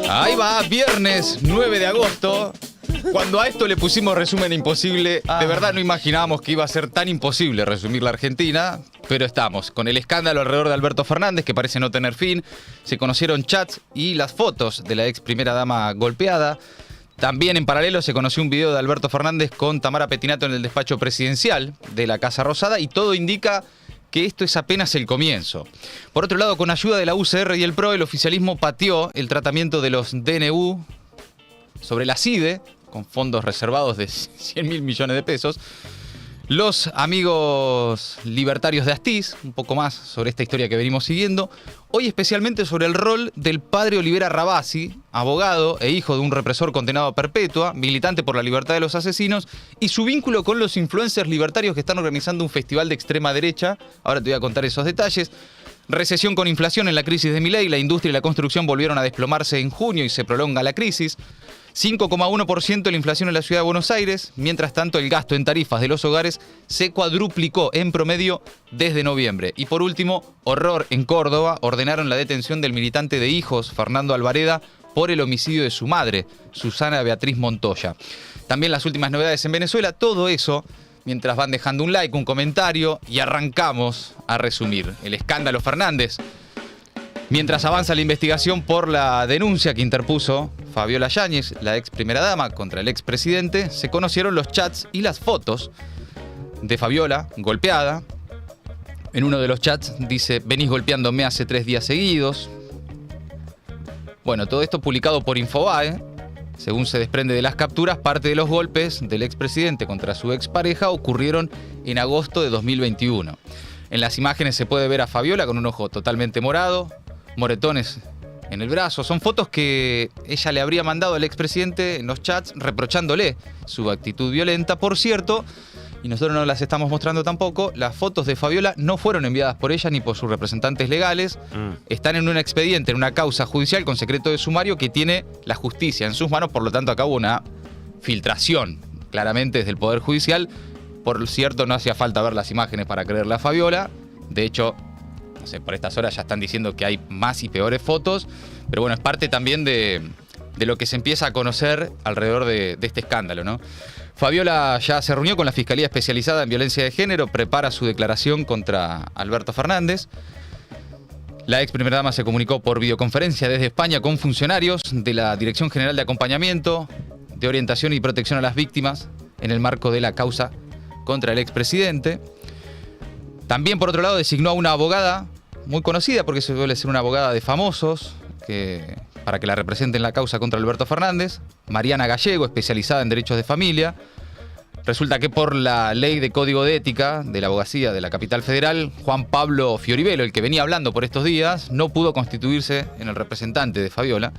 Ahí va, viernes 9 de agosto. Cuando a esto le pusimos resumen imposible, de verdad no imaginábamos que iba a ser tan imposible resumir la Argentina, pero estamos con el escándalo alrededor de Alberto Fernández, que parece no tener fin. Se conocieron chats y las fotos de la ex primera dama golpeada. También en paralelo se conoció un video de Alberto Fernández con Tamara Pettinato en el despacho presidencial de la Casa Rosada, y todo indica que esto es apenas el comienzo. Por otro lado, con ayuda de la UCR y el PRO, el oficialismo pateó el tratamiento de los DNU sobre la CIDE, con fondos reservados de 100.000 millones de pesos. Los amigos libertarios de Astiz, un poco más sobre esta historia que venimos siguiendo. Hoy especialmente sobre el rol del padre Olivera Rabasi, abogado e hijo de un represor condenado a perpetua, militante por la libertad de los asesinos, y su vínculo con los influencers libertarios que están organizando un festival de extrema derecha. Ahora te voy a contar esos detalles. Recesión con inflación en la crisis de Milei, la industria y la construcción volvieron a desplomarse en junio y se prolonga la crisis. 5,1% de la inflación en la ciudad de Buenos Aires. Mientras tanto, el gasto en tarifas de los hogares se cuadruplicó en promedio desde noviembre. Y por último, horror en Córdoba. Ordenaron la detención del militante de Hijos, Fernando Alvareda, por el homicidio de su madre, Susana Beatriz Montoya. También las últimas novedades en Venezuela. Todo eso mientras van dejando un like, un comentario, y arrancamos a resumir el escándalo Fernández. Mientras avanza la investigación por la denuncia que interpuso Fabiola Yáñez, la ex primera dama, contra el expresidente, se conocieron los chats y las fotos de Fabiola golpeada. En uno de los chats dice: venís golpeándome hace 3 días seguidos. Bueno, todo esto publicado por Infobae. Según se desprende de las capturas, parte de los golpes del expresidente contra su expareja ocurrieron en agosto de 2021. En las imágenes se puede ver a Fabiola con un ojo totalmente morado, moretones en el brazo. Son fotos que ella le habría mandado al expresidente en los chats reprochándole su actitud violenta. Por cierto, y nosotros no las estamos mostrando tampoco, las fotos de Fabiola no fueron enviadas por ella ni por sus representantes legales. Están en un expediente, en una causa judicial con secreto de sumario que tiene la justicia en sus manos. Por lo tanto, acá hubo una filtración claramente desde el Poder Judicial. Por cierto, no hacía falta ver las imágenes para creerle a Fabiola. De hecho, no sé, por estas horas ya están diciendo que hay más y peores fotos. Pero bueno, es parte también de lo que se empieza a conocer alrededor de este escándalo, ¿no? Fabiola ya se reunió con la Fiscalía Especializada en Violencia de Género, prepara su declaración contra Alberto Fernández. La ex primera dama se comunicó por videoconferencia desde España con funcionarios de la Dirección General de Acompañamiento, de Orientación y Protección a las Víctimas en el marco de la causa contra el expresidente. También, por otro lado, designó a una abogada muy conocida, porque se suele ser una abogada de famosos, para que la represente en la causa contra Alberto Fernández, Mariana Gallego, especializada en derechos de familia. Resulta que por la ley de código de ética de la abogacía de la capital federal, Juan Pablo Fioribelo, el que venía hablando por estos días, no pudo constituirse en el representante de Fabiola.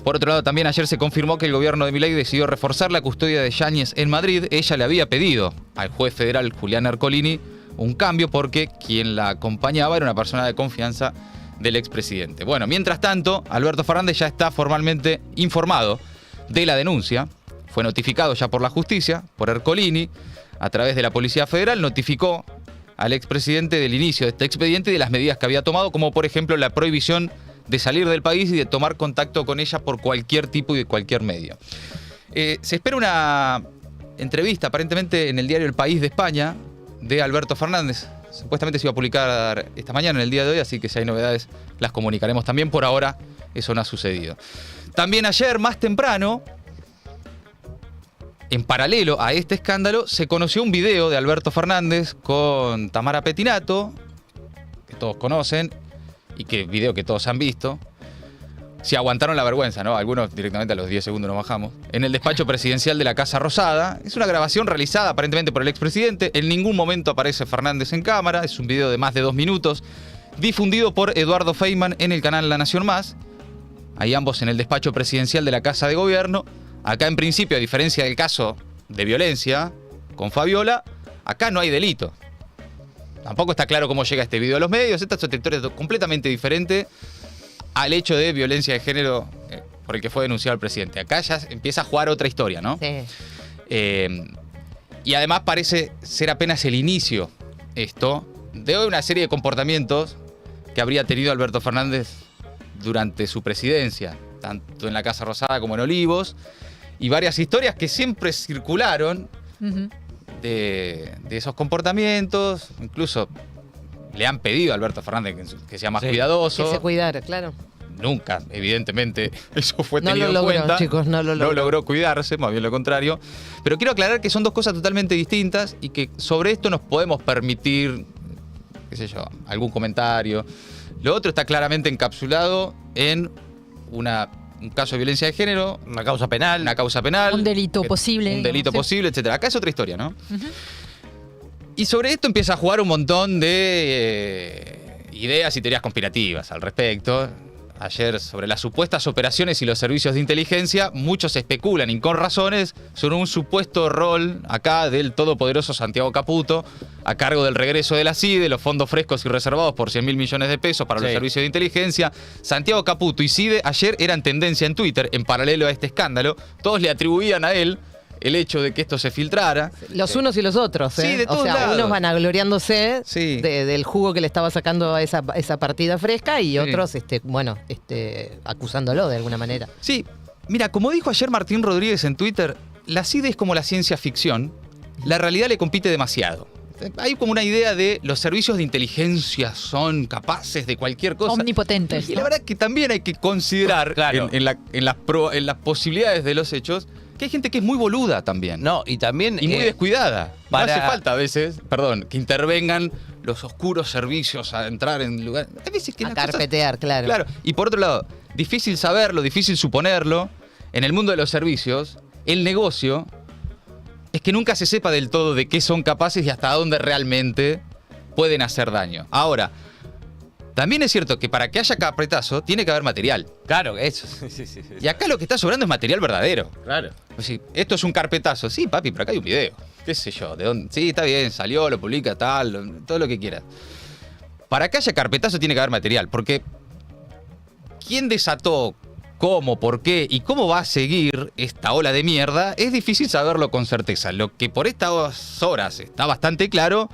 Por otro lado, también ayer se confirmó que el gobierno de Milei decidió reforzar la custodia de Yáñez en Madrid. Ella le había pedido al juez federal Julián Ercolini un cambio porque quien la acompañaba era una persona de confianza del expresidente. Bueno, mientras tanto, Alberto Fernández ya está formalmente informado de la denuncia. Fue notificado ya por la justicia, por Ercolini, a través de la Policía Federal, notificó al expresidente del inicio de este expediente y de las medidas que había tomado, como por ejemplo la prohibición de salir del país y de tomar contacto con ella por cualquier tipo y de cualquier medio. Se espera una entrevista, aparentemente en el diario El País de España, de Alberto Fernández. Supuestamente se iba a publicar esta mañana, en el día de hoy, así que si hay novedades las comunicaremos también. Por ahora eso no ha sucedido. También ayer, más temprano, en paralelo a este escándalo, se conoció un video de Alberto Fernández con Tamara Pettinato, que todos conocen, y video que todos han visto. Si aguantaron la vergüenza, ¿no? Algunos directamente a los 10 segundos nos bajamos. En el despacho presidencial de la Casa Rosada. Es una grabación realizada aparentemente por el expresidente. En ningún momento aparece Fernández en cámara. Es un video de más de 2 minutos. Difundido por Eduardo Feynman en el canal La Nación Más. Ahí ambos en el despacho presidencial de la Casa de Gobierno. Acá, en principio, a diferencia del caso de violencia con Fabiola, acá no hay delito. Tampoco está claro cómo llega este video a los medios. Esta es otra historia completamente diferente al hecho de violencia de género por el que fue denunciado el presidente. Acá ya empieza a jugar otra historia, ¿no? Sí. Y además parece ser apenas el inicio, esto, de una serie de comportamientos que habría tenido Alberto Fernández durante su presidencia. tanto en la Casa Rosada como en Olivos, y varias historias que siempre circularon de esos comportamientos. Incluso le han pedido a Alberto Fernández que sea más cuidadoso. Que se cuidara, claro. Nunca, evidentemente, eso fue No tenido lo logró, en cuenta. chicos, no lo logró. No logró cuidarse, más bien lo contrario. Pero quiero aclarar que son dos cosas totalmente distintas y que sobre esto nos podemos permitir, qué sé yo, algún comentario. Lo otro está claramente encapsulado en un caso de violencia de género, Una causa penal. Un delito posible. Un delito Sí. posible, etcétera. Acá es otra historia, ¿no? Y sobre esto empieza a jugar un montón de ideas y teorías conspirativas al respecto. Ayer, sobre las supuestas operaciones y los servicios de inteligencia, muchos especulan, y con razones, sobre un supuesto rol acá del todopoderoso Santiago Caputo, a cargo del regreso de la CIDE, los fondos frescos y reservados por 100.000 millones de pesos para los servicios de inteligencia. Santiago Caputo y CIDE ayer eran tendencia en Twitter, en paralelo a este escándalo. Todos le atribuían a él el hecho de que esto se filtrara. Los unos y los otros, ¿eh? Sí, de todos lados. Unos vanagloriándose Sí. del jugo que le estaba sacando a esa partida fresca y Sí. otros, acusándolo de alguna manera. Sí, mira, como dijo ayer Martín Rodríguez en Twitter, la CIDE es como la ciencia ficción, la realidad le compite demasiado. Hay como una idea de los servicios de inteligencia son capaces de cualquier cosa. Omnipotentes. Y ¿no? la verdad que también hay que considerar Claro. en las posibilidades de los hechos que hay gente que es muy boluda también. No, y también. Y muy descuidada. para- No hace falta a veces, que intervengan los oscuros servicios a entrar en lugares. Hay veces que A las cosas- carpetear, claro. Claro. Y por otro lado, difícil saberlo, difícil suponerlo. En el mundo de los servicios, el negocio es que nunca se sepa del todo de qué son capaces y hasta dónde realmente pueden hacer daño. Ahora, también es cierto que para que haya carpetazo tiene que haber material. Claro, eso. Sí. Y acá lo que está sobrando es material verdadero. Claro. Pues sí, esto es un carpetazo. Sí, papi, pero acá hay un video. ¿Qué sé yo? ¿De dónde? Sí, está bien, salió, lo publica, todo lo que quieras. Para que haya carpetazo tiene que haber material. Porque quién desató, cómo, por qué y cómo va a seguir esta ola de mierda es difícil saberlo con certeza. Lo que por estas horas está bastante claro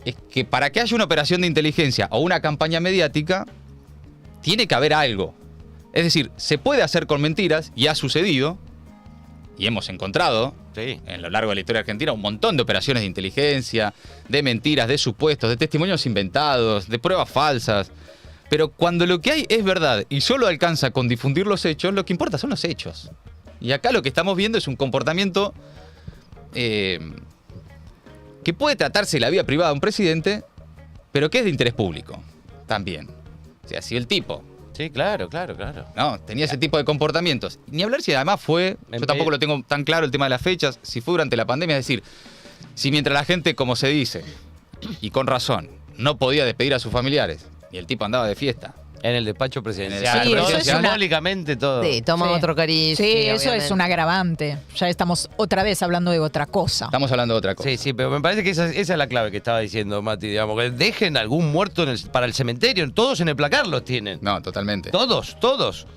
es que para que haya una operación de inteligencia o una campaña mediática, tiene que haber algo. Es decir, se puede hacer con mentiras, y ha sucedido, y hemos encontrado Sí. en lo largo de la historia argentina un montón de operaciones de inteligencia, de mentiras, de supuestos, de testimonios inventados, de pruebas falsas. Pero cuando lo que hay es verdad y solo alcanza con difundir los hechos, lo que importa son los hechos. Y acá lo que estamos viendo es un comportamiento que puede tratarse de la vida privada de un presidente, pero que es de interés público también. O sea, si el tipo Sí, claro. no tenía ese tipo de comportamientos, ni hablar si además fue, yo tampoco lo tengo tan claro el tema de las fechas, si fue durante la pandemia, es decir, si mientras la gente, como se dice, y con razón, no podía despedir a sus familiares, y el tipo andaba de fiesta. En el despacho presidencial. Sí, Todo eso es una- simbólicamente todo. Sí, toma Sí. otro cariz. Sí, eso obviamente. es un agravante. Ya estamos otra vez hablando de otra cosa. Estamos hablando de otra cosa. Sí, pero me parece que esa es la clave que estaba diciendo Mati, digamos, que dejen algún muerto para el cementerio, todos en el placar los tienen. No, totalmente. Todos.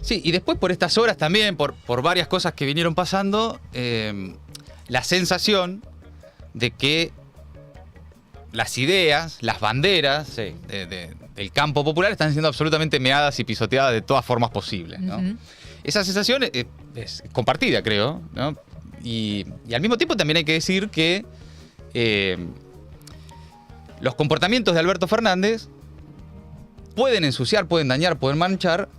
Sí, y después por estas horas también, por varias cosas que vinieron pasando, la sensación de que las ideas, las banderas Sí. del campo popular están siendo absolutamente meadas y pisoteadas de todas formas posibles, ¿no? Ujú. Esa sensación es compartida, creo, ¿no? Y al mismo tiempo también hay que decir que los comportamientos de Alberto Fernández pueden ensuciar, pueden dañar, pueden manchar,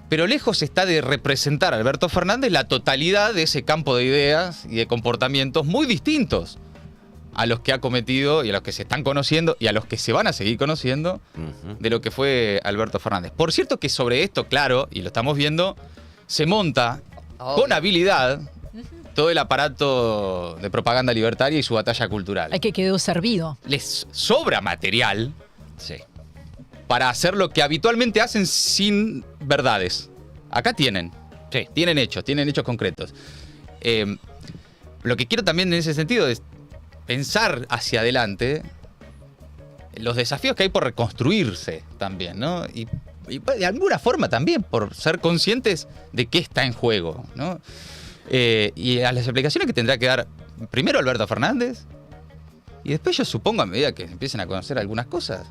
pero lejos está de representar a Alberto Fernández la totalidad de ese campo de ideas y de comportamientos muy distintos a los que ha cometido y a los que se están conociendo y a los que se van a seguir conociendo de lo que fue Alberto Fernández. Por cierto que sobre esto, claro, y lo estamos viendo, se monta Obvio. con habilidad todo el aparato de propaganda libertaria y su batalla cultural. Hay que quedó servido. Les sobra material Sí. para hacer lo que habitualmente hacen sin verdades. Acá tienen. Sí. Tienen hechos concretos. Lo que quiero también en ese sentido es pensar hacia adelante los desafíos que hay por reconstruirse también, ¿no? Y de alguna forma también por ser conscientes de qué está en juego, ¿no? Y a las explicaciones que tendrá que dar primero Alberto Fernández y después yo supongo a medida que empiecen a conocer algunas cosas,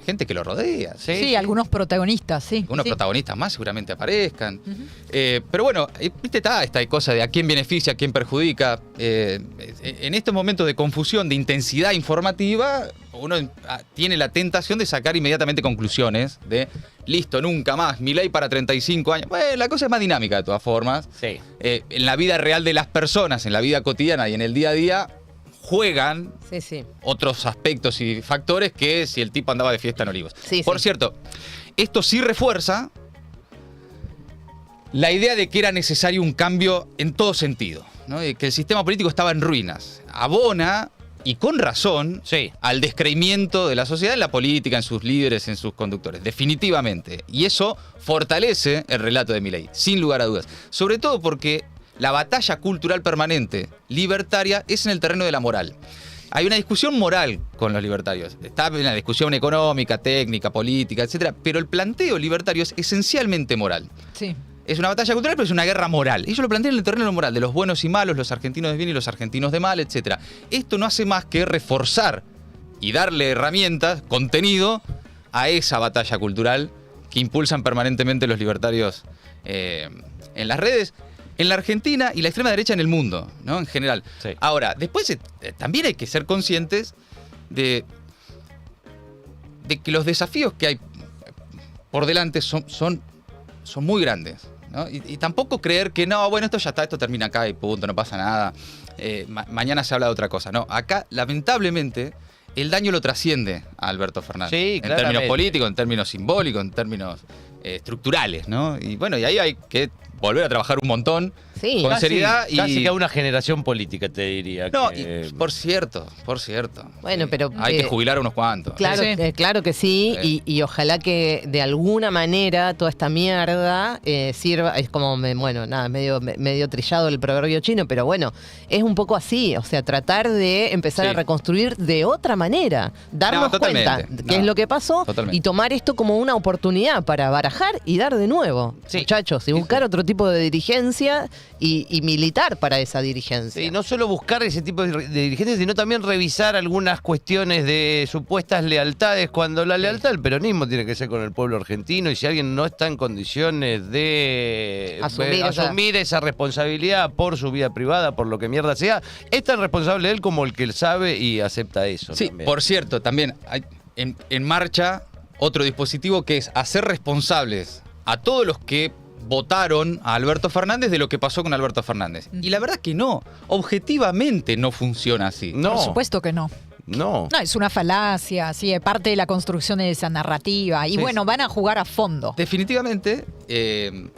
gente que lo rodea. Sí, algunos protagonistas, sí. Unos sí. protagonistas más seguramente aparezcan. Pero bueno, viste, está esta cosa de a quién beneficia, a quién perjudica. En estos momentos de confusión, de intensidad informativa, uno tiene la tentación de sacar inmediatamente conclusiones de, listo, nunca más, Milei para 35 años. Bueno, la cosa es más dinámica de todas formas. Sí. En la vida real de las personas, en la vida cotidiana y en el día a día, juegan Sí. otros aspectos y factores que si el tipo andaba de fiesta en Olivos. Sí, Por sí. cierto, esto sí refuerza la idea de que era necesario un cambio en todo sentido, ¿no? De que el sistema político estaba en ruinas. Abona, y con razón, Sí. al descreimiento de la sociedad en la política, en sus líderes, en sus conductores. Definitivamente. Y eso fortalece el relato de Milei, sin lugar a dudas. Sobre todo porque la batalla cultural permanente libertaria es en el terreno de la moral. Hay una discusión moral con los libertarios. Está en la discusión económica, técnica, política, etcétera. Pero el planteo libertario es esencialmente moral. Sí. Es una batalla cultural, pero es una guerra moral. Ellos lo plantean en el terreno moral, de los buenos y malos, los argentinos de bien y los argentinos de mal, etcétera. Esto no hace más que reforzar y darle herramientas, contenido, a esa batalla cultural que impulsan permanentemente los libertarios en las redes, en la Argentina y la extrema derecha en el mundo, ¿no? En general. Sí. Ahora, después también hay que ser conscientes de que los desafíos que hay por delante son muy grandes, ¿no? Y tampoco creer que no, bueno, esto ya está, esto termina acá y punto, no pasa nada. Mañana se habla de otra cosa. No, acá, lamentablemente, el daño lo trasciende a Alberto Fernández. Sí, en claramente. términos políticos, en términos simbólicos, en términos estructurales, ¿no? Y bueno, y ahí hay que volver a trabajar un montón, Sí. con seriedad y... Casi que a una generación política, te diría. No, que- y por cierto. Bueno, pero, hay que jubilar a unos cuantos. Claro, Sí. claro que sí, Sí. y ojalá que de alguna manera toda esta mierda sirva, es como, medio trillado el proverbio chino, pero bueno, es un poco así, o sea, tratar de empezar Sí. a reconstruir de otra manera, darnos totalmente. cuenta qué No, es lo que pasó totalmente. y tomar esto como una oportunidad para barajar y dar de nuevo, Sí. muchachos, y buscar otro tipo de dirigencia y militar para esa dirigencia. Sí, no solo buscar ese tipo de dirigentes, sino también revisar algunas cuestiones de supuestas lealtades, cuando la lealtad del peronismo tiene que ser con el pueblo argentino, y si alguien no está en condiciones de Asumir esa responsabilidad por su vida privada, por lo que mierda sea, es tan responsable él como el que sabe y acepta eso. Sí, también. por cierto, también hay en marcha otro dispositivo que es hacer responsables a todos los que votaron a Alberto Fernández de lo que pasó con Alberto Fernández. Y la verdad que no, objetivamente no funciona así. No, Por supuesto que no. no. No, es una falacia, sí, es parte de la construcción de esa narrativa. Y Sí, bueno, sí. van a jugar a fondo. Definitivamente,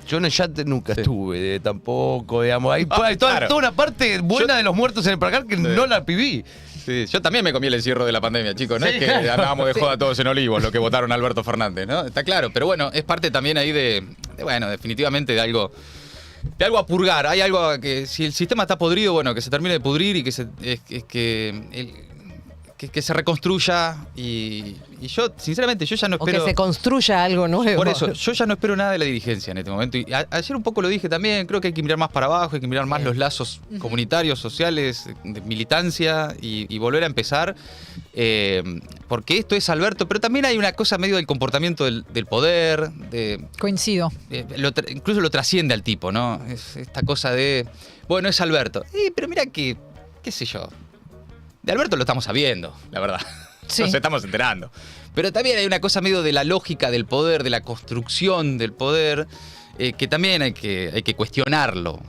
Yo en el yate nunca Sí. estuve, tampoco, digamos. Hay toda, claro. toda una parte buena de los muertos en el placar que no la viví. sí, yo también me comí el encierro de la pandemia, chicos. No Sí, es que claro. andábamos de joda todos en Olivos, lo que votaron a Alberto Fernández, ¿no? Está claro, pero bueno, es parte también ahí bueno, definitivamente de algo a purgar. Hay algo que, si el sistema está podrido, bueno, que se termine de pudrir y que se reconstruya. Y yo, sinceramente, yo ya no O que espero... se construya algo nuevo. Por eso, yo ya no espero nada de la dirigencia en este momento. Y ayer un poco lo dije también, creo que hay que mirar más para abajo, hay que mirar más los lazos comunitarios, sociales, de militancia y volver a empezar. Porque esto es Alberto, pero también hay una cosa medio del comportamiento del poder, Coincido. incluso lo trasciende al tipo, ¿no? Es esta cosa de, bueno, es Alberto. Pero mira que, qué sé yo, de Alberto lo estamos sabiendo, la verdad. Sí. Nos estamos enterando. Pero también hay una cosa medio de la lógica del poder, de la construcción del poder, que también hay que cuestionarlo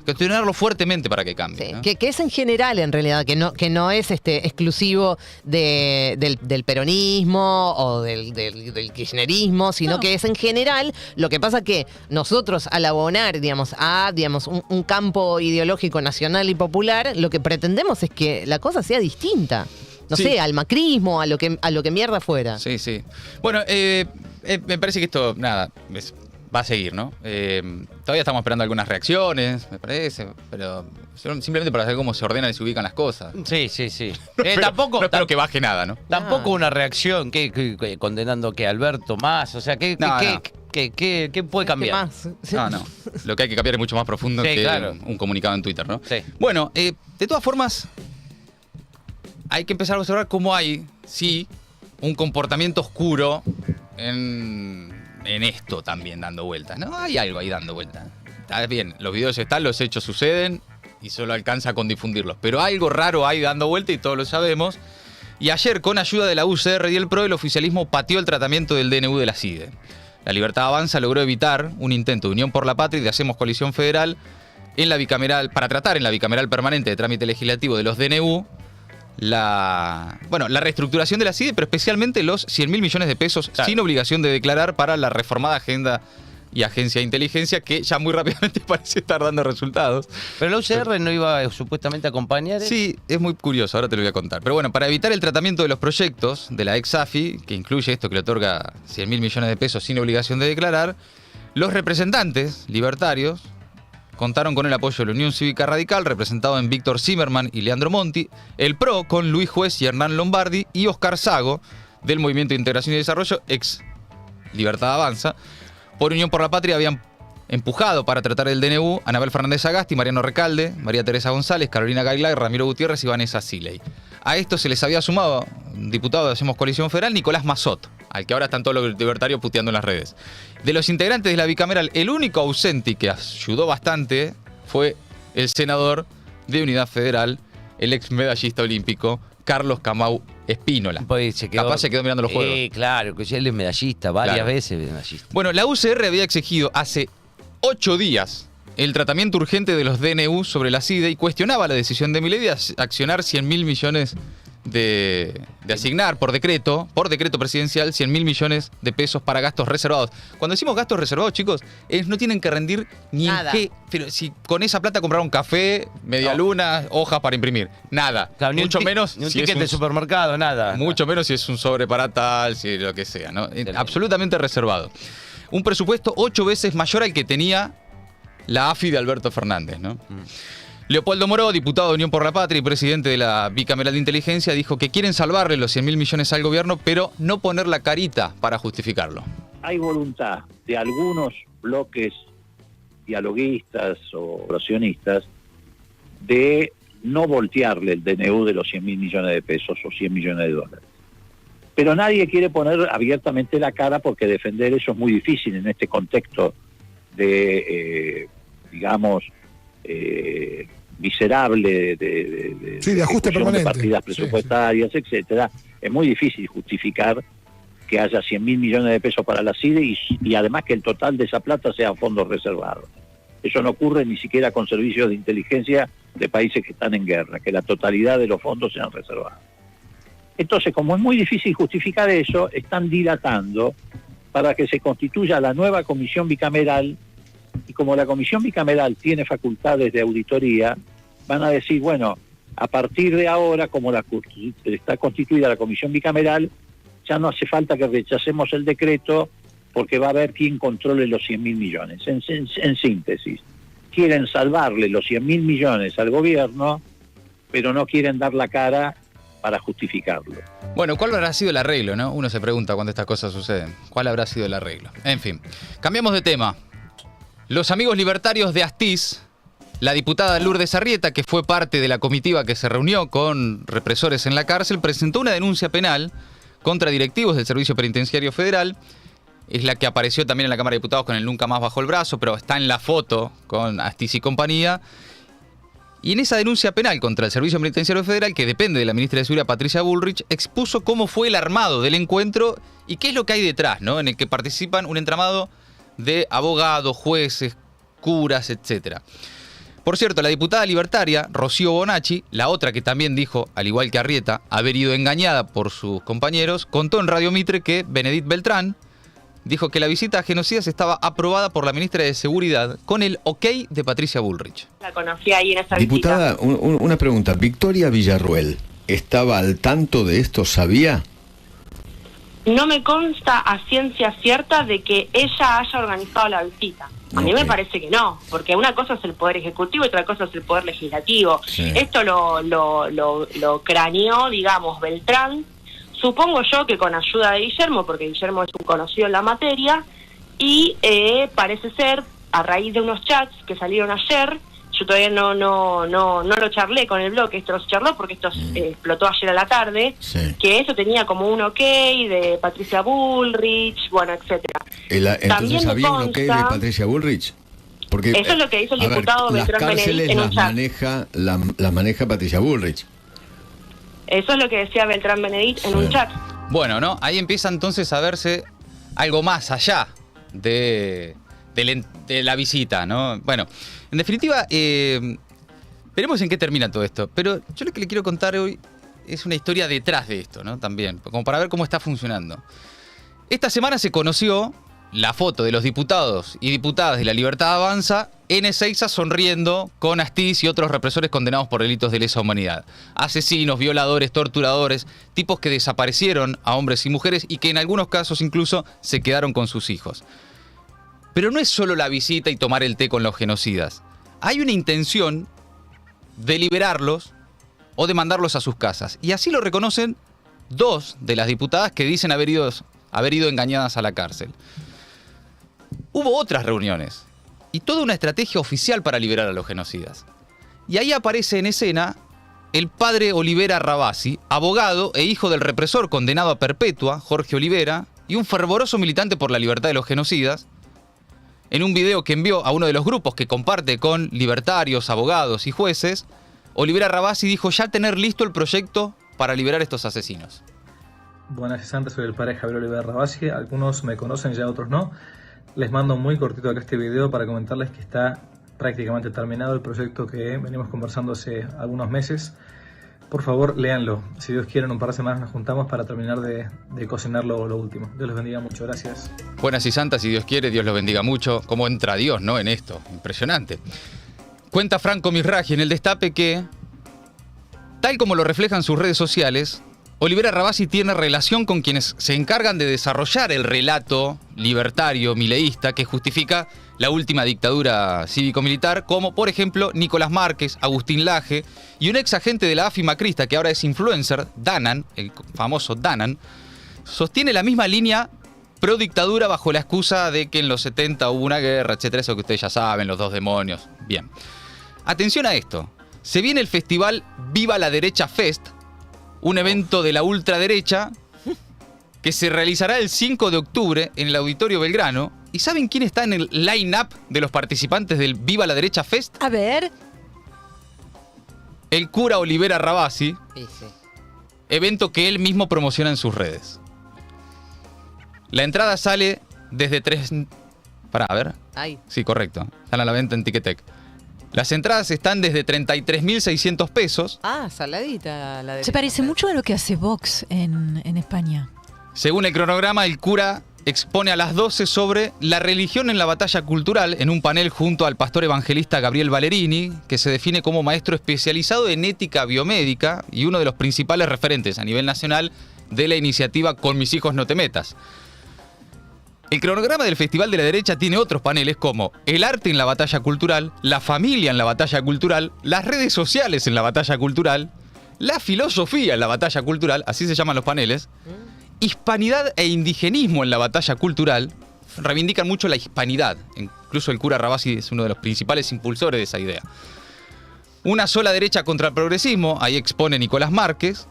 fuertemente para que cambie. Sí, ¿no? que es en general, en realidad, que no es exclusivo del peronismo o del kirchnerismo, sino No. que es en general. Lo que pasa que nosotros, al abonar, a un campo ideológico nacional y popular, lo que pretendemos es que la cosa sea distinta. No Sí. sé, al macrismo, a lo que mierda fuera. Sí, sí. Bueno, me parece que esto, nada, va a seguir, ¿no? Todavía estamos esperando algunas reacciones, me parece, pero simplemente para saber cómo se ordenan y se ubican las cosas. Sí, sí, sí. Pero Tampoco, no espero que baje nada, ¿no? tampoco una reacción que condenando que Alberto más. O sea, ¿qué No, puede ¿Qué cambiar? más? No, no. Lo que hay que cambiar es mucho más profundo Sí, que claro. un comunicado en Twitter, ¿no? Sí. Bueno, de todas formas, hay que empezar a observar cómo hay, sí, un comportamiento oscuro en esto también dando vueltas, ¿no? Hay algo ahí dando vueltas. Está bien, los videos están, los hechos suceden y solo alcanza con difundirlos. Pero algo raro hay dando vuelta y todos lo sabemos. Y ayer, con ayuda de la UCR y el PRO, el oficialismo pateó el tratamiento del DNU de la CIDE. La Libertad Avanza logró evitar un intento de Unión por la Patria y de Hacemos Coalición Federal en la bicameral, para tratar en la bicameral permanente de trámite legislativo de los DNU la reestructuración de la CIDE, pero especialmente los 100.000 millones de pesos sin obligación de declarar para la reformada Agenda y Agencia de Inteligencia, que ya muy rápidamente parece estar dando resultados. Pero la UCR no iba supuestamente a acompañar. Sí, es muy curioso, ahora te lo voy a contar. Pero bueno, para evitar el tratamiento de los proyectos de la ex-AFI, que incluye esto que le otorga 100.000 millones de pesos sin obligación de declarar, los representantes libertarios contaron con el apoyo de la Unión Cívica Radical, representado en Víctor Zimmerman y Leandro Monti, el PRO con Luis Juez y Hernán Lombardi, y Oscar Sago, del Movimiento de Integración y Desarrollo, ex Libertad Avanza. Por Unión por la Patria habían empujado para tratar el DNU Anabel Fernández Agasti, Mariano Recalde, María Teresa González, Carolina Gailay, Ramiro Gutiérrez y Vanessa Siley. A esto se les había sumado un diputado de Hacemos Coalición Federal, Nicolás Mazot, al que ahora están todos los libertarios puteando en las redes. De los integrantes de la bicameral, el único ausente y que ayudó bastante fue el senador de Unidad Federal, el ex medallista olímpico, Carlos Camau Espínola. Pues Capaz se quedó mirando los juegos. Claro, que él es medallista, varias veces medallista. Bueno, la UCR había exigido hace 8 días el tratamiento urgente de los DNU sobre la CIDE y cuestionaba la decisión de Milei de accionar 100.000 millones de asignar por decreto presidencial 100.000 millones de pesos para gastos reservados. Cuando decimos gastos reservados, chicos, no tienen que rendir ni nada. Pero si con esa plata compraron café, media luna, hojas para imprimir, nada. Claro, mucho menos ni un si ticket de supermercado, nada. Mucho menos si es un sobre para tal, si lo que sea, ¿no? Absolutamente reservado. Un presupuesto 8 veces mayor al que tenía la AFI de Alberto Fernández, ¿no? Leopoldo Moró, diputado de Unión por la Patria y presidente de la Bicameral de Inteligencia, dijo que quieren salvarle los 100.000 millones al gobierno, pero no poner la carita para justificarlo. Hay voluntad de algunos bloques dialoguistas o oracionistas de no voltearle el DNU de los 100.000 millones de pesos o 100 millones de dólares. Pero nadie quiere poner abiertamente la cara porque defender eso es muy difícil en este contexto de, miserable de ajuste permanente, de partidas presupuestarias, etcétera. Es muy difícil justificar que haya 100.000 millones de pesos para la CIDE y además que el total de esa plata sea fondos reservados. Eso no ocurre ni siquiera con servicios de inteligencia de países que están en guerra, que la totalidad de los fondos sean reservados. Entonces, como es muy difícil justificar eso, están dilatando para que se constituya la nueva comisión bicameral. Y como la comisión bicameral tiene facultades de auditoría, van a decir, bueno, a partir de ahora, como está constituida la comisión bicameral, ya no hace falta que rechacemos el decreto porque va a haber quien controle los 100.000 millones. En síntesis, quieren salvarle los 100.000 millones al gobierno, pero no quieren dar la cara para justificarlo. Bueno, ¿cuál habrá sido el arreglo, no? Uno se pregunta cuando estas cosas suceden. ¿Cuál habrá sido el arreglo? En fin, cambiamos de tema. Los amigos libertarios de Astiz, la diputada Lourdes Arrieta, que fue parte de la comitiva que se reunió con represores en la cárcel, presentó una denuncia penal contra directivos del Servicio Penitenciario Federal. Es la que apareció también en la Cámara de Diputados con el nunca más bajo el brazo, pero está en la foto con Astiz y compañía. Y en esa denuncia penal contra el Servicio Penitenciario Federal, que depende de la ministra de Seguridad, Patricia Bullrich, expuso cómo fue el armado del encuentro y qué es lo que hay detrás, ¿no? En el que participan un entramado de abogados, jueces, curas, etc. Por cierto, la diputada libertaria, Rocío Bonacci, la otra que también dijo, al igual que Arrieta, haber ido engañada por sus compañeros, contó en Radio Mitre que Benedit Beltrán dijo que la visita a genocidas estaba aprobada por la ministra de Seguridad con el ok de Patricia Bullrich. La conocí ahí en esa Diputada, visita. una pregunta. ¿Victoria Villarruel estaba al tanto de esto? ¿Sabía? No me consta a ciencia cierta de que ella haya organizado la visita. A mí me parece que no, porque una cosa es el Poder Ejecutivo y otra cosa es el Poder Legislativo. Sí. Esto lo craneó, digamos, Beltrán, supongo yo que con ayuda de Guillermo, porque Guillermo es un conocido en la materia, y parece ser, a raíz de unos chats que salieron ayer, yo todavía no lo charlé con el bloque, esto no se charló porque esto explotó ayer a la tarde, que eso tenía como un ok de Patricia Bullrich, bueno, etcétera. Entonces había un ok de Patricia Bullrich. Porque, eso es lo que hizo el diputado Beltrán Benedit en un chat. Las maneja Patricia Bullrich. Eso es lo que decía Beltrán Benedit en un chat. Bueno, ¿no? Ahí empieza entonces a verse algo más allá de la visita, ¿no? Bueno, en definitiva, veremos en qué termina todo esto. Pero yo lo que le quiero contar hoy es una historia detrás de esto, ¿no? También, como para ver cómo está funcionando. Esta semana se conoció la foto de los diputados y diputadas de La Libertad Avanza en Ezeiza sonriendo con Astiz y otros represores condenados por delitos de lesa humanidad. Asesinos, violadores, torturadores, tipos que desaparecieron a hombres y mujeres y que en algunos casos incluso se quedaron con sus hijos. Pero no es solo la visita y tomar el té con los genocidas. Hay una intención de liberarlos o de mandarlos a sus casas. Y así lo reconocen dos de las diputadas que dicen haber ido engañadas a la cárcel. Hubo otras reuniones y toda una estrategia oficial para liberar a los genocidas. Y ahí aparece en escena el padre Olivera Rabasi, abogado e hijo del represor condenado a perpetua, Jorge Olivera, y un fervoroso militante por la libertad de los genocidas. En un video que envió a uno de los grupos que comparte con libertarios, abogados y jueces, Olivera Rabasi dijo ya tener listo el proyecto para liberar a estos asesinos. Buenas y santas, soy el padre Javier Olivera Rabasi. Algunos me conocen, ya otros no. Les mando muy cortito acá este video para comentarles que está prácticamente terminado el proyecto que venimos conversando hace algunos meses. Por favor, léanlo. Si Dios quiere, en un par de semanas nos juntamos para terminar de cocinar lo último. Dios los bendiga mucho. Gracias. Buenas y santas, si Dios quiere, Dios los bendiga mucho. ¿Cómo entra Dios, no? En esto. Impresionante. Cuenta Franco Misraji en El Destape que, tal como lo reflejan sus redes sociales, Olivera Rabasi tiene relación con quienes se encargan de desarrollar el relato libertario, mileísta, que justifica la última dictadura cívico-militar, como por ejemplo Nicolás Márquez, Agustín Laje y un ex agente de la AFI macrista que ahora es influencer, Danan, el famoso Danan, sostiene la misma línea pro dictadura bajo la excusa de que en los 70 hubo una guerra, etcétera, eso que ustedes ya saben, los dos demonios. Bien. Atención a esto. Se viene el festival Viva la Derecha Fest, un evento de la ultraderecha que se realizará el 5 de octubre en el Auditorio Belgrano. ¿Y saben quién está en el line-up de los participantes del Viva la Derecha Fest? A ver. El cura Olivera Rabasi, Sí. evento que él mismo promociona en sus redes. La entrada sale desde 3... Pará, a ver. Ay. Sí, correcto. Están a la venta en Ticketek. Las entradas están desde 33.600 pesos. Ah, saladita la de. Se parece mucho a lo que hace Vox en España. Según el cronograma, el cura expone a las 12 sobre la religión en la batalla cultural en un panel junto al pastor evangelista Gabriel Ballerini, que se define como maestro especializado en ética biomédica y uno de los principales referentes a nivel nacional de la iniciativa Con mis hijos no te metas. El cronograma del Festival de la Derecha tiene otros paneles como el arte en la batalla cultural, la familia en la batalla cultural, las redes sociales en la batalla cultural, la filosofía en la batalla cultural, así se llaman los paneles, hispanidad e indigenismo en la batalla cultural. Reivindican mucho la hispanidad, incluso el cura Rabasi es uno de los principales impulsores de esa idea. Una sola derecha contra el progresismo, ahí expone Nicolás Márquez.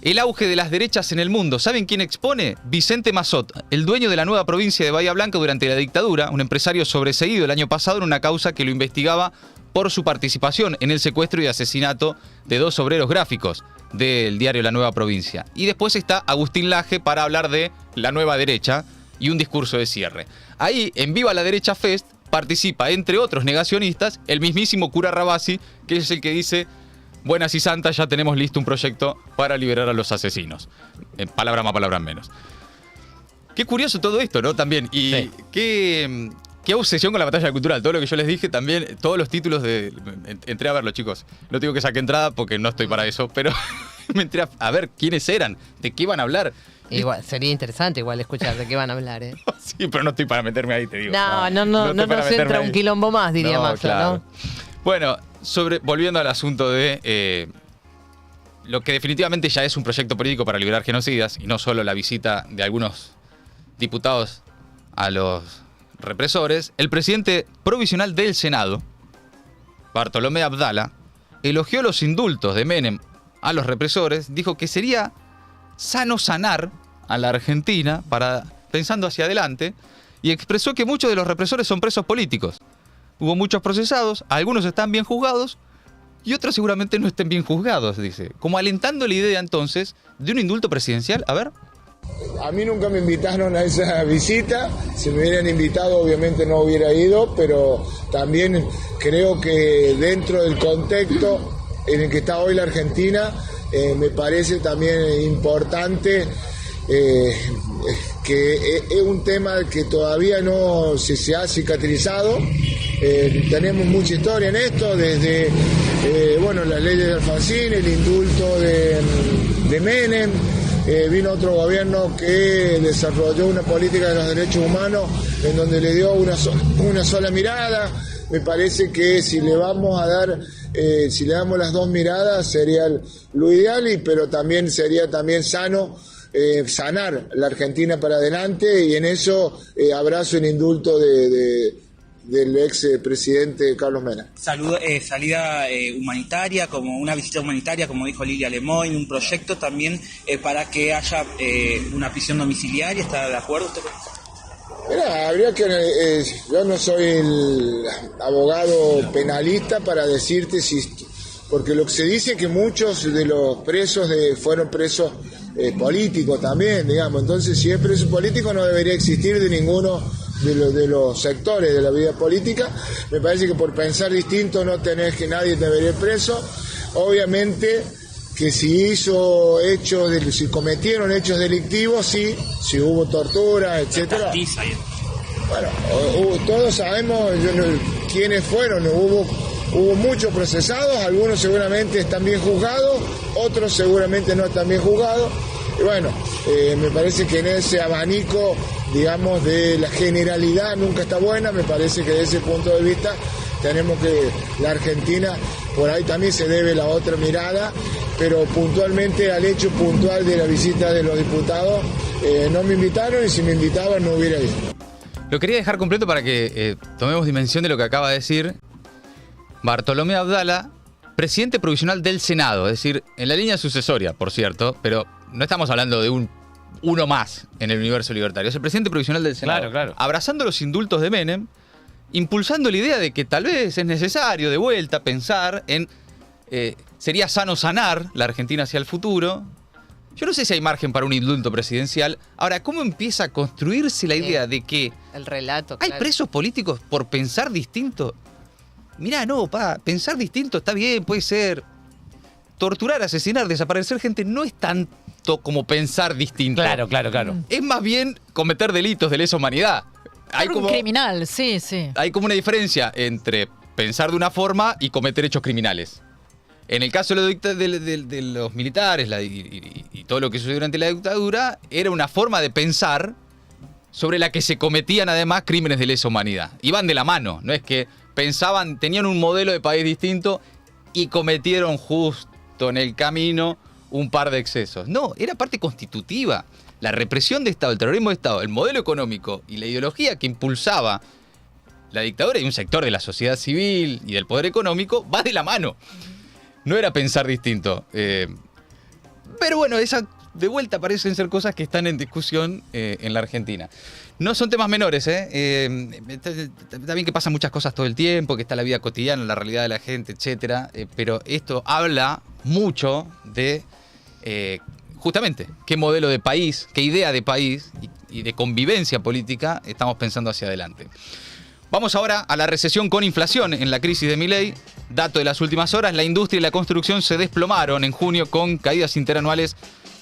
El auge de las derechas en el mundo. ¿Saben quién expone? Vicente Mazot, el dueño de la nueva provincia de Bahía Blanca durante la dictadura, un empresario sobreseído el año pasado en una causa que lo investigaba por su participación en el secuestro y asesinato de 2 obreros gráficos del diario La Nueva Provincia. Y después está Agustín Laje para hablar de la nueva derecha y un discurso de cierre. Ahí, en Viva la Derecha Fest, participa, entre otros negacionistas, el mismísimo cura Rabasi, que es el que dice: buenas y santas, ya tenemos listo un proyecto para liberar a los asesinos. Palabra más, palabras menos. Qué curioso todo esto, ¿no? También. Y Sí. qué obsesión con la batalla cultural. Todo lo que yo les dije también, todos los títulos de... Entré a verlo, chicos. No digo que saque entrada porque no estoy para eso, pero me entré a ver quiénes eran, de qué iban a hablar. Igual, sería interesante igual escuchar de qué van a hablar, ¿eh? Sí, pero no estoy para meterme ahí, te digo. No estoy nos para meterme entra ahí. un quilombo más, diría No, Massa, claro. ¿no? Bueno, volviendo al asunto de lo que definitivamente ya es un proyecto político para liberar genocidas y no solo la visita de algunos diputados a los represores, el presidente provisional del Senado, Bartolomé Abdala, elogió los indultos de Menem a los represores, dijo que sería sano sanar a la Argentina pensando hacia adelante, y expresó que muchos de los represores son presos políticos. Hubo muchos procesados, algunos están bien juzgados y otros seguramente no estén bien juzgados, dice. Como alentando la idea entonces de un indulto presidencial. A ver. A mí nunca me invitaron a esa visita, si me hubieran invitado obviamente no hubiera ido, pero también creo que dentro del contexto en el que está hoy la Argentina, me parece también importante que es un tema que todavía no se ha cicatrizado. Tenemos mucha historia en esto, desde la ley de Alfonsín, el indulto de Menem. Vino otro gobierno que desarrolló una política de los derechos humanos en donde le dio una sola mirada. Me parece que si le vamos a dar, si le damos las dos miradas sería lo ideal, pero también sería sano sanar la Argentina para adelante, y en eso abrazo el indulto del ex presidente Carlos Menem. Salida humanitaria, como una visita humanitaria, como dijo Lilia Lemoyne, un proyecto también para que haya una prisión domiciliaria. ¿Está de acuerdo usted? Mira, habría que yo no soy el abogado penalista para decirte porque lo que se dice es que muchos de los presos fueron presos políticos también, digamos. Entonces, si es preso político no debería existir de ninguno de los sectores de la vida política. Me parece que por pensar distinto no tenés que nadie debería ir preso. Obviamente que si cometieron hechos delictivos, sí, si hubo tortura, etcétera. Bueno, todos sabemos quiénes fueron. Hubo muchos procesados, algunos seguramente están bien juzgados, otros seguramente no están bien juzgados. Y bueno, me parece que en ese abanico, digamos, de la generalidad nunca está buena. Me parece que desde ese punto de vista tenemos que la Argentina, por ahí también se debe la otra mirada, pero puntualmente al hecho puntual de la visita de los diputados, no me invitaron, y si me invitaban no hubiera ido. Lo quería dejar completo para que tomemos dimensión de lo que acaba de decir Bartolomé Abdala, presidente provisional del Senado, es decir, en la línea sucesoria, por cierto, pero no estamos hablando de uno más en el universo libertario. Es el presidente provisional del Senado. Claro. Abrazando los indultos de Menem, impulsando la idea de que tal vez es necesario de vuelta pensar en sería sano sanar la Argentina hacia el futuro. Yo no sé si hay margen para un indulto presidencial. Ahora, ¿cómo empieza a construirse la idea de que el relato, hay presos políticos por pensar distinto? Mirá, pensar distinto está bien, puede ser. Torturar, asesinar, desaparecer gente no es tanto como pensar distinto. Claro. Es más bien cometer delitos de lesa humanidad. Un criminal, sí. Hay como una diferencia entre pensar de una forma y cometer hechos criminales. En el caso de los militares y todo lo que sucedió durante la dictadura, era una forma de pensar sobre la que se cometían además crímenes de lesa humanidad. Iban de la mano, no es que tenían un modelo de país distinto y cometieron justo en el camino un par de excesos. No, era parte constitutiva. La represión de Estado, el terrorismo de Estado, el modelo económico y la ideología que impulsaba la dictadura y un sector de la sociedad civil y del poder económico va de la mano. No era pensar distinto. Pero bueno, de vuelta parecen ser cosas que están en discusión en la Argentina. No son temas menores, Está bien que pasan muchas cosas todo el tiempo, que está la vida cotidiana, la realidad de la gente, etcétera. Pero esto habla mucho de justamente qué modelo de país, qué idea de país y de convivencia política estamos pensando hacia adelante. Vamos ahora a la recesión con inflación en la crisis de Milei. Dato de las últimas horas, la industria y la construcción se desplomaron en junio con caídas interanuales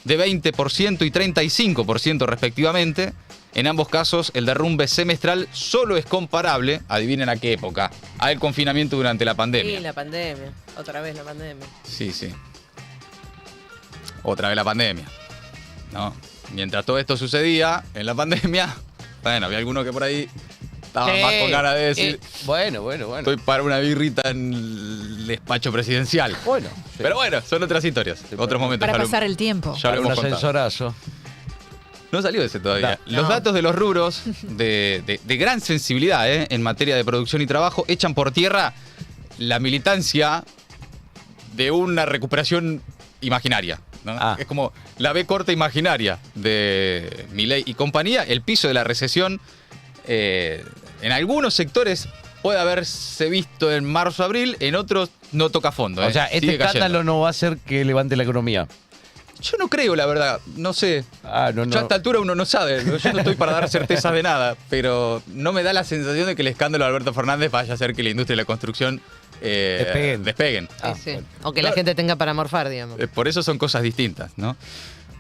de 20% y 35% respectivamente. En ambos casos, el derrumbe semestral solo es comparable, adivinen a qué época, al confinamiento durante la pandemia. Sí, la pandemia. Otra vez la pandemia. Sí. Otra vez la pandemia. ¿No? Mientras todo esto sucedía en la pandemia, bueno, había alguno que por ahí estaba más con ganas de decir bueno. Estoy para una birrita en el despacho presidencial. Bueno. Sí. Pero bueno, son otras historias, otros momentos. Para pasar el tiempo. Ya lo un hemos ascensorazo. No salió ese todavía. Los datos de los rubros de gran sensibilidad en materia de producción y trabajo echan por tierra la militancia de una recuperación imaginaria, ¿no? Es como la B corta imaginaria de Milei y compañía. El piso de la recesión en algunos sectores puede haberse visto en marzo-abril, en otros no toca fondo. O sea, este escándalo no va a hacer que levante la economía. Yo no creo, la verdad. No sé. Yo a esta altura uno no sabe. Yo no estoy para dar certezas de nada, pero no me da la sensación de que el escándalo de Alberto Fernández vaya a hacer que la industria de la construcción despeguen. Sí. O que la gente tenga para morfar, digamos. Por eso son cosas distintas, ¿no?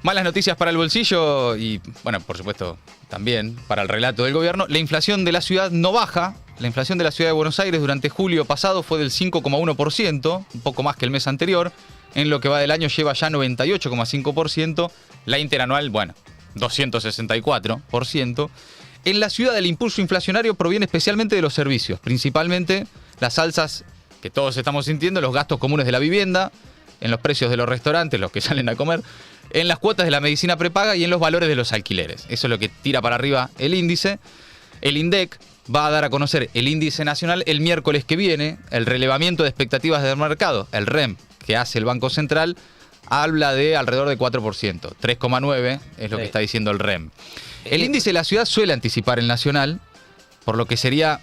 Malas noticias para el bolsillo y, bueno, por supuesto, también para el relato del gobierno. La inflación de la ciudad no baja. La inflación de la ciudad de Buenos Aires durante julio pasado fue del 5,1%, un poco más que el mes anterior. En lo que va del año lleva ya 98,5%. La interanual, bueno, 264%. En la ciudad el impulso inflacionario proviene especialmente de los servicios, principalmente las alzas que todos estamos sintiendo, los gastos comunes de la vivienda, en los precios de los restaurantes, los que salen a comer, en las cuotas de la medicina prepaga y en los valores de los alquileres. Eso es lo que tira para arriba el índice. El INDEC va a dar a conocer el índice nacional el miércoles que viene. El relevamiento de expectativas del mercado, el REM, que hace el Banco Central, habla de alrededor de 4%. 3,9% es lo que está diciendo el REM. El índice de la ciudad suele anticipar el nacional, por lo que sería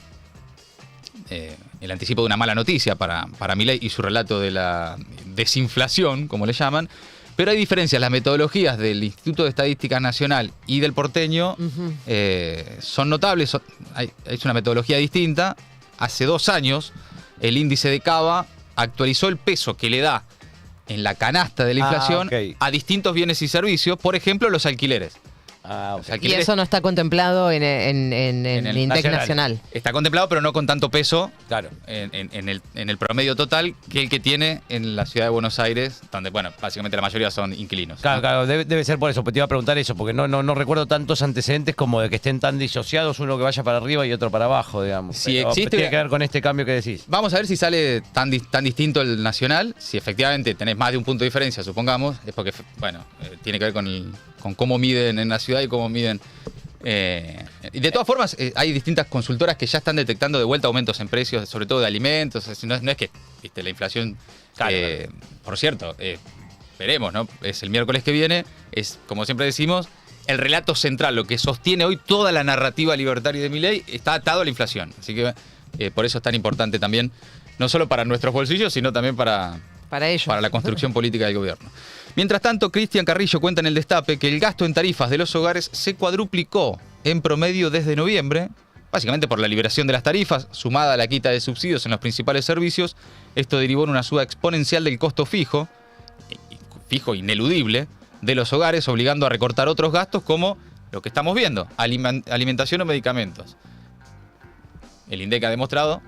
el anticipo de una mala noticia para Milei y su relato de la desinflación, como le llaman. Pero hay diferencias. Las metodologías del Instituto de Estadística Nacional y del porteño son notables. Es una metodología distinta. Hace 2 años el índice de Cava actualizó el peso que le da en la canasta de la inflación a distintos bienes y servicios, por ejemplo, los alquileres. Los alquileres. Y eso no está contemplado en el INDEC nacional. Está contemplado, pero no con tanto peso en el promedio total que el que tiene en la ciudad de Buenos Aires, donde, bueno, básicamente la mayoría son inquilinos. Claro, debe ser por eso, porque te iba a preguntar eso, porque no recuerdo tantos antecedentes como de que estén tan disociados, uno que vaya para arriba y otro para abajo, digamos. Si existe, tiene que ver con este cambio que decís. Vamos a ver si sale tan distinto el nacional. Si efectivamente tenés más de un punto de diferencia, supongamos, es porque, bueno, tiene que ver con cómo miden en la ciudad y cómo miden. Y de todas formas, hay distintas consultoras que ya están detectando de vuelta aumentos en precios, sobre todo de alimentos. No es que, viste, la inflación. Por cierto, veremos, ¿no? Es el miércoles que viene. Es, como siempre decimos, el relato central, lo que sostiene hoy toda la narrativa libertaria de Milei, está atado a la inflación. Así que por eso es tan importante también, no solo para nuestros bolsillos, sino también para ellos, para la construcción política del gobierno. Mientras tanto, Cristian Carrillo cuenta en El Destape que el gasto en tarifas de los hogares se cuadruplicó en promedio desde noviembre, básicamente por la liberación de las tarifas, sumada a la quita de subsidios en los principales servicios. Esto derivó en una suba exponencial del costo fijo ineludible, de los hogares, obligando a recortar otros gastos como lo que estamos viendo, alimentación o medicamentos. El INDEC ha demostrado,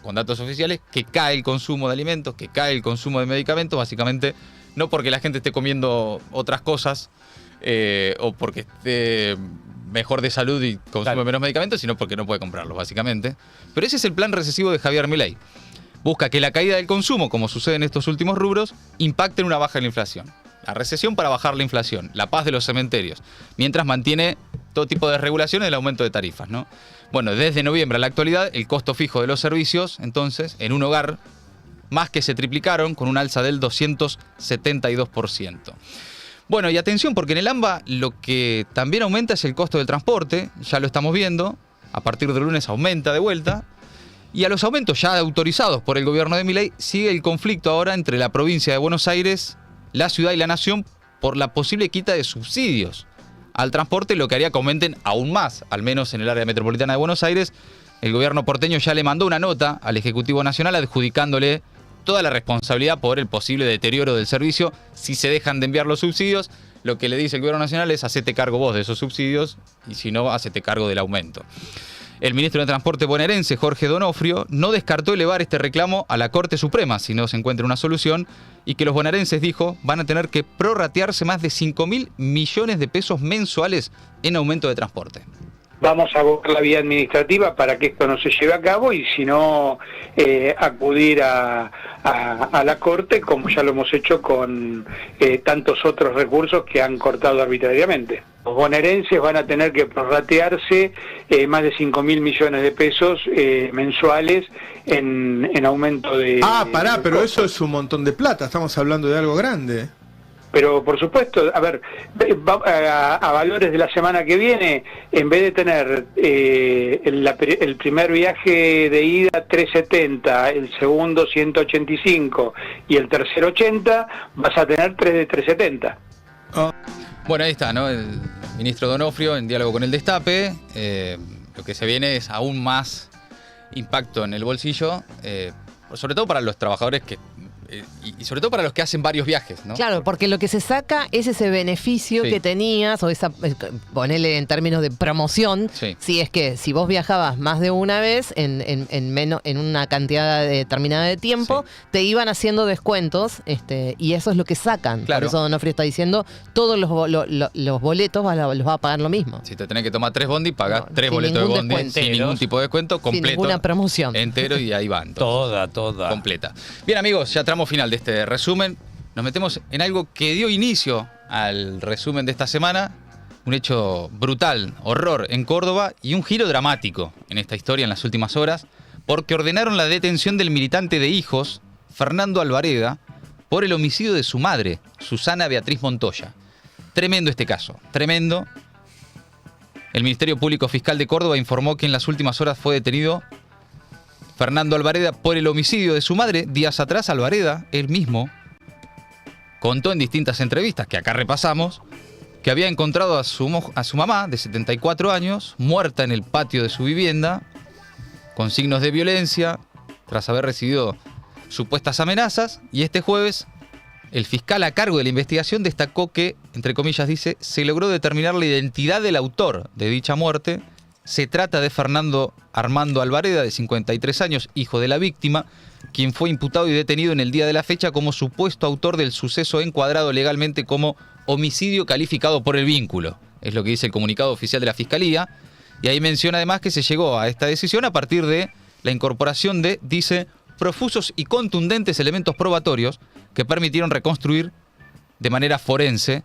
con datos oficiales, que cae el consumo de alimentos, que cae el consumo de medicamentos, básicamente no porque la gente esté comiendo otras cosas o porque esté mejor de salud y consume menos medicamentos, sino porque no puede comprarlos, básicamente. Pero ese es el plan recesivo de Javier Milei. Busca que la caída del consumo, como sucede en estos últimos rubros, impacte en una baja en la inflación. La recesión para bajar la inflación, la paz de los cementerios, mientras mantiene todo tipo de regulaciones del aumento de tarifas, ¿no? Bueno, desde noviembre a la actualidad, el costo fijo de los servicios, entonces, en un hogar, más que se triplicaron, con un alza del 272%. Bueno, y atención, porque en el AMBA lo que también aumenta es el costo del transporte, ya lo estamos viendo, a partir del lunes aumenta de vuelta, y a los aumentos ya autorizados por el gobierno de Milei sigue el conflicto ahora entre la provincia de Buenos Aires, la ciudad y la nación por la posible quita de subsidios al transporte, lo que haría que aumenten aún más, al menos en el área metropolitana de Buenos Aires. El gobierno porteño ya le mandó una nota al Ejecutivo Nacional adjudicándole toda la responsabilidad por el posible deterioro del servicio si se dejan de enviar los subsidios. Lo que le dice el gobierno nacional es: hacete cargo vos de esos subsidios y si no, hacete cargo del aumento. El ministro de Transporte bonaerense, Jorge Donofrio, no descartó elevar este reclamo a la Corte Suprema si no se encuentra una solución, y que los bonaerenses, dijo, van a tener que prorratearse más de 5.000 millones de pesos mensuales en aumento de transporte. vamos a buscar la vía administrativa para que esto no se lleve a cabo y si no, acudir a la Corte, como ya lo hemos hecho con tantos otros recursos que han cortado arbitrariamente. Los bonaerenses van a tener que prorratearse más de 5.000 millones de pesos mensuales en aumento de... pero eso es un montón de plata, estamos hablando de algo grande. Pero por supuesto, a ver, a valores de la semana que viene, en vez de tener el primer viaje de ida 370, el segundo 185 y el tercero 80, vas a tener 3 de 370. Bueno, ahí está, ¿no? El ministro Donofrio en diálogo con el Destape. Lo que se viene es aún más impacto en el bolsillo, sobre todo para los trabajadores y sobre todo para los que hacen varios viajes, ¿no? Claro, porque lo que se saca es ese beneficio que tenías, o ponele en términos de promoción, si es que si vos viajabas más de una vez en una cantidad determinada de tiempo, te iban haciendo descuentos, y eso es lo que sacan. Claro. Por eso Donofrio está diciendo, todos los boletos los va a pagar lo mismo. Si te tenés que tomar 3 bondi, pagás 3 boletos de bondi sin ningún tipo de descuento, completo. Sin ninguna promoción. Entero y ahí van. Toda. Completa. Bien, amigos, ya tramo final de este resumen. Nos metemos en algo que dio inicio al resumen de esta semana. Un hecho brutal, horror en Córdoba y un giro dramático en esta historia en las últimas horas, porque ordenaron la detención del militante de Hijos, Fernando Alvareda, por el homicidio de su madre, Susana Beatriz Montoya. Tremendo este caso, tremendo. El Ministerio Público Fiscal de Córdoba informó que en las últimas horas fue detenido Fernando Alvareda por el homicidio de su madre. Días atrás, Alvareda, él mismo, contó en distintas entrevistas, que acá repasamos, que había encontrado a su mamá, de 74 años, muerta en el patio de su vivienda, con signos de violencia, tras haber recibido supuestas amenazas. Y este jueves, el fiscal a cargo de la investigación destacó que, entre comillas dice, se logró determinar la identidad del autor de dicha muerte. Se trata de Fernando Armando Alvareda, de 53 años, hijo de la víctima, quien fue imputado y detenido en el día de la fecha como supuesto autor del suceso encuadrado legalmente como homicidio calificado por el vínculo. Es lo que dice el comunicado oficial de la Fiscalía. Y ahí menciona además que se llegó a esta decisión a partir de la incorporación de, dice, profusos y contundentes elementos probatorios que permitieron reconstruir de manera forense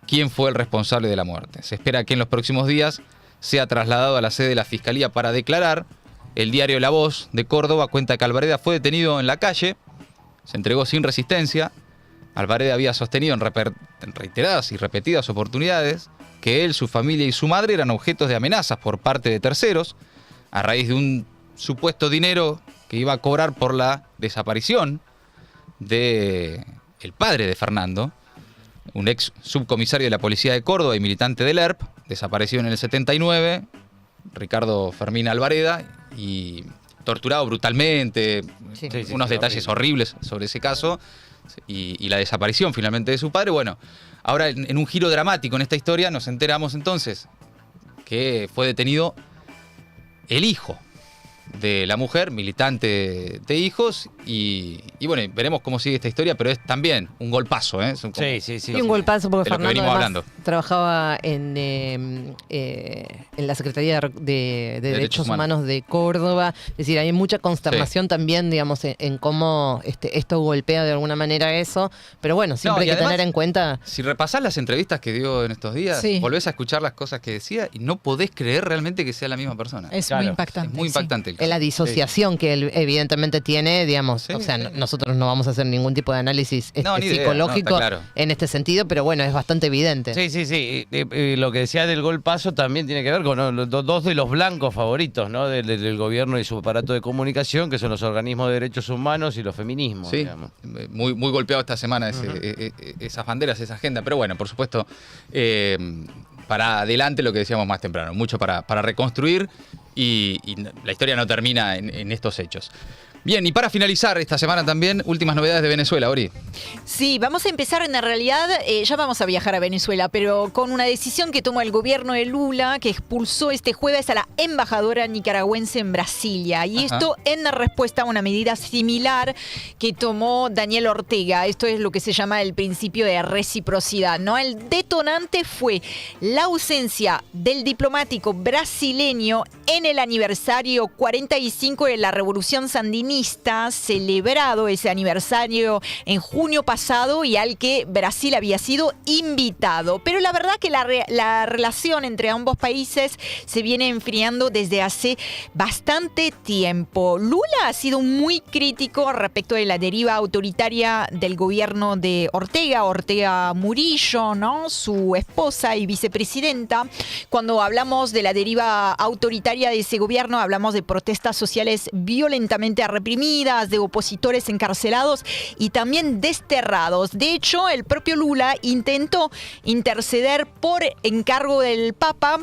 quién fue el responsable de la muerte. Se espera que en los próximos días sea trasladado a la sede de la Fiscalía para declarar. El diario La Voz de Córdoba cuenta que Alvareda fue detenido en la calle, se entregó sin resistencia. Alvareda había sostenido en reiteradas y repetidas oportunidades que él, su familia y su madre eran objetos de amenazas por parte de terceros, a raíz de un supuesto dinero que iba a cobrar por la desaparición de el padre de Fernando, un ex subcomisario de la Policía de Córdoba y militante del ERP, desaparecido en el 79, Ricardo Fermín Alvareda, y torturado brutalmente, unos detalles horribles sobre ese caso, y la desaparición finalmente de su padre. Bueno, ahora en un giro dramático en esta historia nos enteramos entonces que fue detenido el hijo de la mujer, militante de Hijos, y bueno, veremos cómo sigue esta historia, pero es también un golpazo, ¿eh? Y un golpazo porque Fernando además trabajaba en la Secretaría de Derechos Humanos de Córdoba. Es decir, hay mucha consternación también, digamos, en cómo esto golpea de alguna manera eso, pero bueno, siempre hay que tener en cuenta... Si repasás las entrevistas que dio en estos días, volvés a escuchar las cosas que decía y no podés creer realmente que sea la misma persona. Es muy impactante. Es muy impactante el caso. La disociación que él evidentemente tiene, digamos, o sea, nosotros no vamos a hacer ningún tipo de análisis psicológico en este sentido, pero bueno, es bastante evidente. Sí. Lo que decía del golpazo también tiene que ver con los dos de los blancos favoritos, ¿no? Del gobierno y su aparato de comunicación, que son los organismos de derechos humanos y los feminismos. Sí, digamos. muy golpeado esta semana esas banderas, esa agenda, pero bueno, por supuesto, para adelante lo que decíamos más temprano, mucho para reconstruir y la historia no termina en estos hechos. Bien, y para finalizar esta semana también, últimas novedades de Venezuela, Ori. Sí, vamos a empezar en realidad, ya vamos a viajar a Venezuela, pero con una decisión que tomó el gobierno de Lula, que expulsó este jueves a la embajadora nicaragüense en Brasilia. Y esto en respuesta a una medida similar que tomó Daniel Ortega. Esto es lo que se llama el principio de reciprocidad, ¿no? El detonante fue la ausencia del diplomático brasileño en el aniversario 45 de la Revolución Sandinista, celebrado ese aniversario en junio pasado y al que Brasil había sido invitado. Pero la verdad que la relación entre ambos países se viene enfriando desde hace bastante tiempo. Lula ha sido muy crítico respecto de la deriva autoritaria del gobierno de Ortega Murillo, ¿no? Su esposa y vicepresidenta. Cuando hablamos de la deriva autoritaria de ese gobierno, hablamos de protestas sociales violentamente reprimidas, de opositores encarcelados y también desterrados. De hecho, el propio Lula intentó interceder por encargo del Papa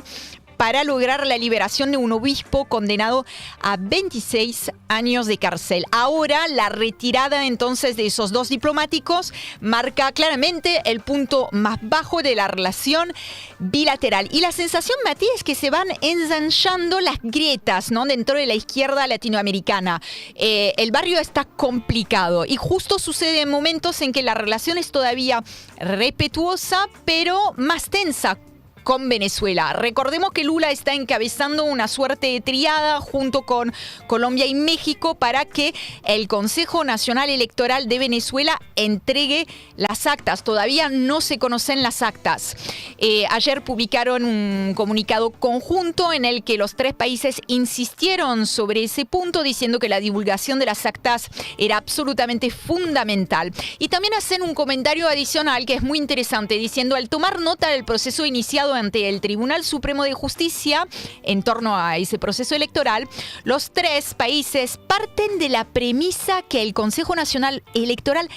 para lograr la liberación de un obispo condenado a 26 años de cárcel. Ahora, la retirada entonces de esos dos diplomáticos marca claramente el punto más bajo de la relación bilateral. Y la sensación, Mati, es que se van ensanchando las grietas, ¿no? Dentro de la izquierda latinoamericana. El barrio está complicado y justo sucede en momentos en que la relación es todavía respetuosa, pero más tensa con Venezuela. Recordemos que Lula está encabezando una suerte de triada junto con Colombia y México para que el Consejo Nacional Electoral de Venezuela entregue las actas. Todavía no se conocen las actas. Ayer publicaron un comunicado conjunto en el que los tres países insistieron sobre ese punto, diciendo que la divulgación de las actas era absolutamente fundamental. Y también hacen un comentario adicional que es muy interesante, diciendo: al tomar nota del proceso iniciado ante el Tribunal Supremo de Justicia en torno a ese proceso electoral, los tres países parten de la premisa que el Consejo Nacional Electoral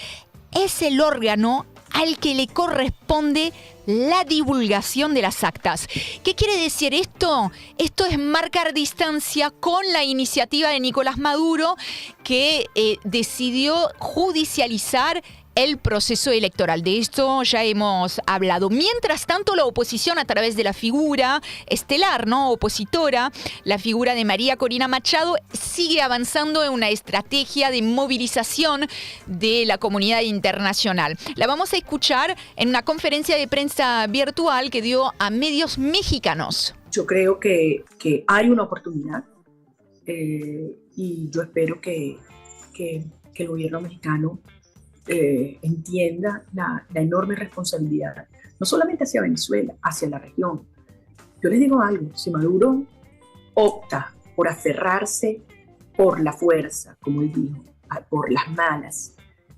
es el órgano al que le corresponde la divulgación de las actas. ¿Qué quiere decir esto? Esto es marcar distancia con la iniciativa de Nicolás Maduro, que decidió judicializar el proceso electoral. De esto ya hemos hablado. Mientras tanto, la oposición, a través de la figura estelar, ¿no? Opositora, la figura de María Corina Machado, sigue avanzando en una estrategia de movilización de la comunidad internacional. La vamos a escuchar en una conferencia de prensa virtual que dio a medios mexicanos. Yo creo que hay una oportunidad y yo espero que el gobierno mexicano entienda la enorme responsabilidad, no solamente hacia Venezuela, hacia la región. Yo les digo algo: si Maduro opta por aferrarse por la fuerza, como él dijo, por las malas,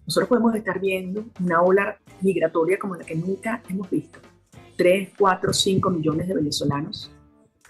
nosotros podemos estar viendo una ola migratoria como la que nunca hemos visto. 3, 4, 5 millones de venezolanos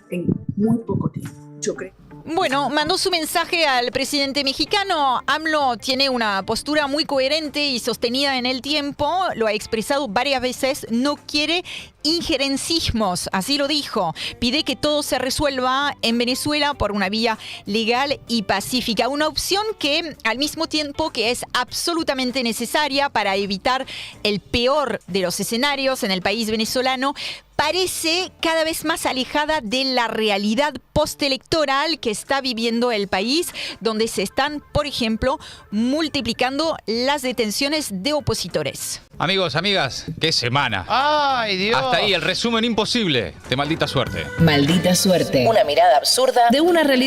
en muy poco tiempo. Yo creo. Bueno, mandó su mensaje al presidente mexicano. AMLO tiene una postura muy coherente y sostenida en el tiempo. Lo ha expresado varias veces. No quiere injerencismos, así lo dijo. Pide que todo se resuelva en Venezuela por una vía legal y pacífica. Una opción que, al mismo tiempo que es absolutamente necesaria para evitar el peor de los escenarios en el país venezolano, parece cada vez más alejada de la realidad postelectoral que está viviendo el país, donde se están, por ejemplo, multiplicando las detenciones de opositores. Amigos, amigas, qué semana. ¡Ay, Dios! Hasta ahí el resumen imposible de Maldita Suerte. Maldita Suerte. Una mirada absurda de una realidad